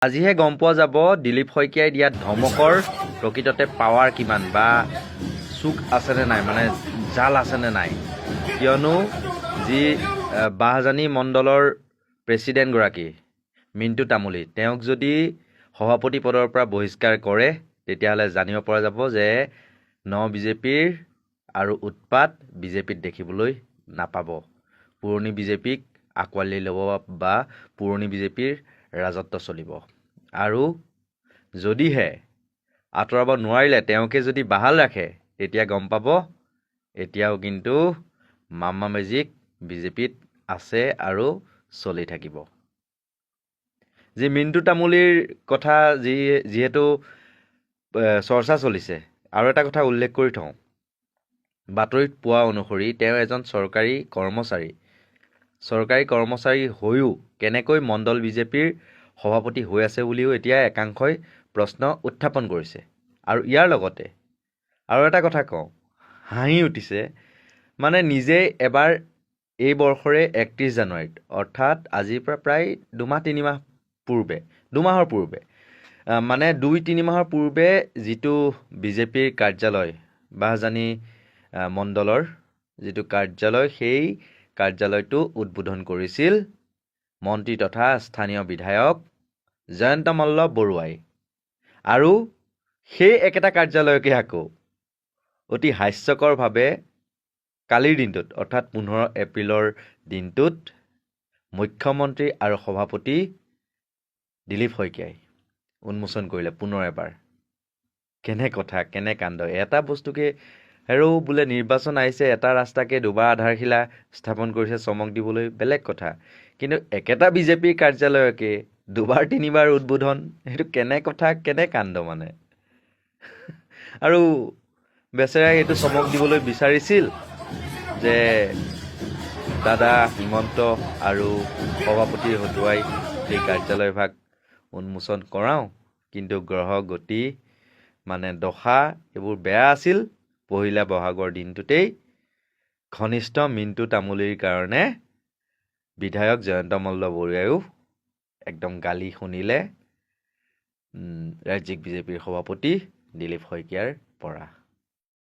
আজিহে গম পোৱা যাব দিলীপ শইকীয়াই দিয়া ধমকৰ প্ৰকৃততে পাৱাৰ কিমান বা চুক আছেনে নাই, মানে জাল আছেনে নাই। কিয়নো যি বাহজানী মণ্ডলৰ প্ৰেছিডেণ্টগৰাকী মিণ্টু তামুলী, তেওঁক যদি সভাপতি পদৰ পৰা বহিষ্কাৰ কৰে, তেতিয়াহ'লে জানিব পৰা যাব যে বিজেপিৰ আৰু উৎপাত বিজেপিত দেখিবলৈ নাপাব। পুৰণি বিজেপিক আঁকোৱালি ল'ব বা পুৰণি বিজেপিৰ ৰাজত্ব চলিব। আৰু যদিহে আঁতৰাব নোৱাৰিলে, তেওঁকে যদি বাহাল ৰাখে, তেতিয়া গম পাব এতিয়াও কিন্তু মাম্মা মেজিক বিজেপিত আছে আৰু চলি থাকিব। যি মিণ্টু তামুলীৰ কথা যিহেতু চৰ্চা চলিছে, আৰু এটা কথা উল্লেখ কৰি থওঁ, বাতৰিত পোৱা অনুসৰি তেওঁ এজন চৰকাৰী কৰ্মচাৰী হৈও কেনেকৈ মণ্ডল বিজেপিৰ সভাপতি হৈ আছে বুলিও এতিয়া একাংশই প্ৰশ্ন উত্থাপন কৰিছে। আৰু ইয়াৰ লগতে আৰু এটা কথা কওঁ, হাঁহি উঠিছে, মানে নিজেই এবাৰ এই বৰ্ষৰে 31 জানুৱাৰীত, অৰ্থাৎ আজিৰ পৰা প্ৰায় 2 মাহৰ পূৰ্বে মানে 2-3 মাহৰ পূৰ্বে যিটো বিজেপিৰ কাৰ্যালয়, বাহজানী মণ্ডলৰ যিটো কাৰ্যালয়, সেই কাৰ্যালয়টো উদ্বোধন কৰিছিল মন্ত্ৰী তথা স্থানীয় বিধায়ক জয়ন্ত মল্ল বৰুৱাই। আৰু সেই একেটা কাৰ্যালয়কে আকৌ অতি হাস্যকৰভাৱে কালিৰ দিনটোত, অৰ্থাৎ 15 এপ্ৰিলৰ দিনটোত মুখ্যমন্ত্ৰী আৰু সভাপতি দিলীপ শইকীয়াই উন্মোচন কৰিলে পুনৰ এবাৰ। কেনে কথা, কেনে কাণ্ড। এটা বস্তুকে বোলে নিৰ্বাচন আহিছে, এটা ৰাস্তাকে দুবাৰ আধাৰশিলা স্থাপন কৰিছে চমক দিবলৈ, বেলেগ কথা। কিন্তু একেটা বিজেপিৰ কাৰ্যালয়কে 2-3বাৰ উদ্বোধন, সেইটো কেনে কথা, কেনে কাণ্ড মানে। আৰু বেচেৰাই এইটো চমক দিবলৈ বিচাৰিছিল যে দাদা হিমন্ত আৰু সভাপতি হতুৱাই সেই কাৰ্যালয়ভাগ উন্মোচন কৰাওঁ, কিন্তু গ্ৰহ গতি মানে দশা এইবোৰ বেয়া আছিল। পহিলা বহাগৰ দিনটোতেই ঘনিষ্ঠ মিণ্টু তামুলীৰ কাৰণে বিধায়ক জয়ন্ত মল্ল বৰুৱাইও একদম গালি শুনিলে ৰাজ্যিক বিজেপিৰ সভাপতি দিলীপ শইকীয়াৰ পৰা।